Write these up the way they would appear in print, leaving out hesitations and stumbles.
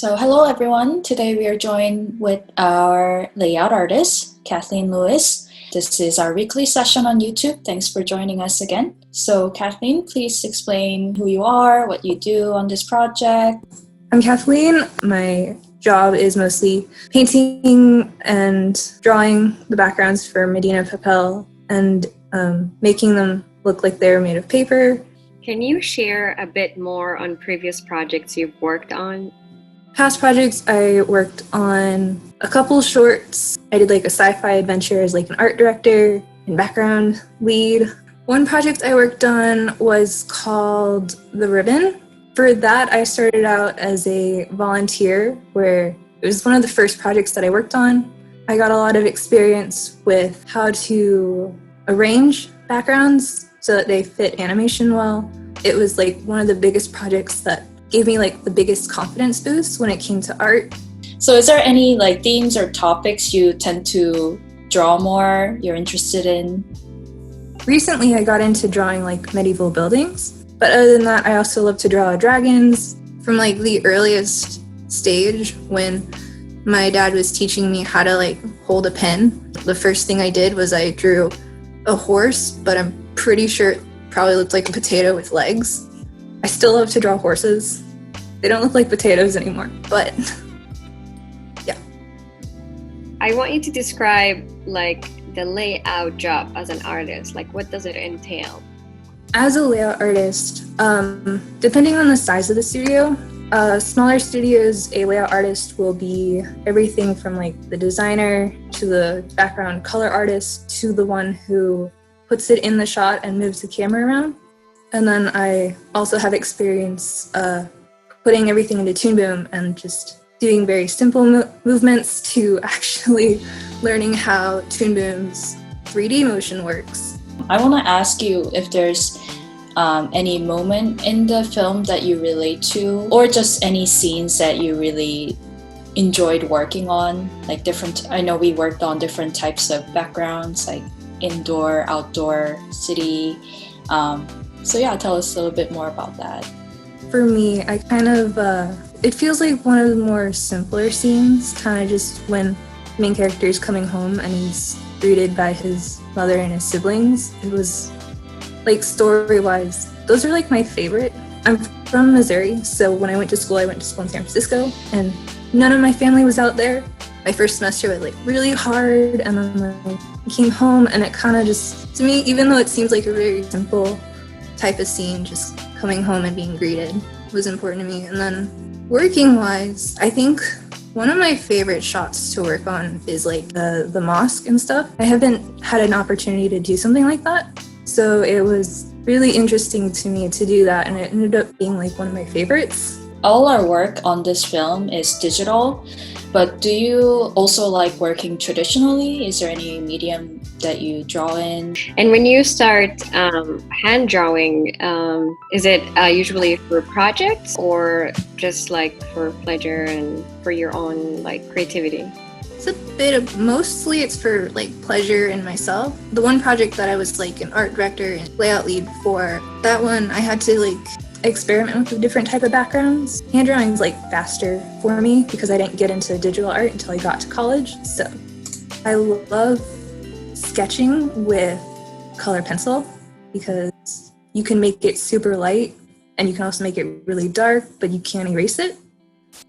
So hello everyone. Today we are joined with our layout artist, Kathleen Lewis. This is our weekly session on YouTube. Thanks for joining us again. So Kathleen, please explain who you are, what you do on this project. I'm Kathleen. My job is mostly painting and drawing the backgrounds for Madina Papel and making them look like they're made of paper. Can you share a bit more on previous projects you've worked on? Past projects, I worked on a couple shorts. I did like a sci-fi adventure as like an art director and background lead. One project I worked on was called The Ribbon. For that, I started out as a volunteer, where it was one of the first projects that I worked on. I got a lot of experience with how to arrange backgrounds so that they fit animation well. It was like one of the biggest projects that gave me like the biggest confidence boost when it came to art. So is there any like themes or topics you tend to draw more, you're interested in? Recently, I got into drawing like medieval buildings. But other than that, I also love to draw dragons. From like the earliest stage when my dad was teaching me how to like hold a pen, the first thing I did was I drew a horse, but I'm pretty sure it probably looked like a potato with legs. I still love to draw horses. They don't look like potatoes anymore, but yeah. I want you to describe like the layout job as an artist. Like, what does it entail? As a layout artist, depending on the size of the studio, smaller studios, a layout artist will be everything from like the designer to the background color artist to the one who puts it in the shot and moves the camera around. And then I also have experience putting everything into Toon Boom and just doing very simple movements to actually learning how Toon Boom's 3D motion works. I want to ask you if there's any moment in the film that you relate to, or just any scenes that you really enjoyed working on, like I know we worked on different types of backgrounds, like indoor, outdoor, city. So yeah, tell us a little bit more about that. For me, I kind of, it feels like one of the more simpler scenes, kind of just when the main character is coming home and he's greeted by his mother and his siblings. It was like story-wise, those are like my favorite. I'm from Missouri, so when I went to school in San Francisco, and none of my family was out there. My first semester was like really hard, and then I came home, and it kind of just, to me, even though it seems like a very simple type of scene, just coming home and being greeted was important to me. And then working-wise, I think one of my favorite shots to work on is like the mosque and stuff. I haven't had an opportunity to do something like that, so it was really interesting to me to do that, and it ended up being like one of my favorites. All our work on this film is digital, but do you also like working traditionally? Is there any medium that you draw in? And when you start hand drawing, is it usually for projects or just like for pleasure and for your own like creativity? It's a bit of, mostly it's for like pleasure in myself. The one project that I was like an art director and layout lead for, that one I had to like experiment with a different type of backgrounds. Hand drawing is like faster for me because I didn't get into digital art until I got to college. So I love sketching with color pencil because you can make it super light and you can also make it really dark, but you can't erase it.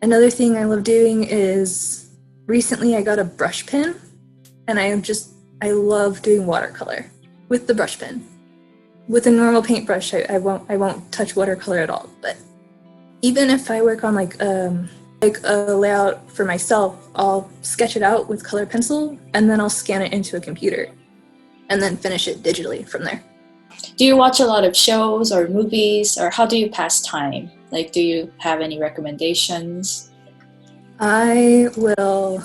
Another thing I love doing is recently I got a brush pen, and I love doing watercolor with the brush pen. With a normal paintbrush, I won't touch watercolor at all. But even if I work on like a layout for myself, I'll sketch it out with color pencil, and then I'll scan it into a computer, and then finish it digitally from there. Do you watch a lot of shows or movies, or how do you pass time? Like, do you have any recommendations? I will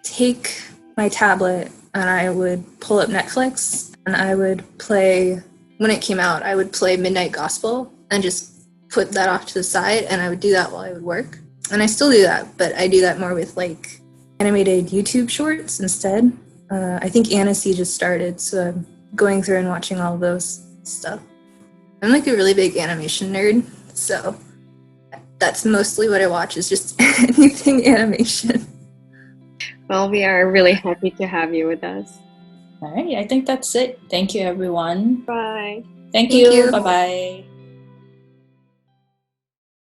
take my tablet and I would pull up Netflix. And I would play, when it came out, I would play Midnight Gospel and just put that off to the side, and I would do that while I would work. And I still do that, but I do that more with like animated YouTube shorts instead. I think Annecy just started, so I'm going through and watching all those stuff. I'm like a really big animation nerd, so that's mostly what I watch, is just anything animation. Well, we are really happy to have you with us. All right, I think that's it. Thank you, everyone. Bye. Thank Thank you. you. Bye-bye.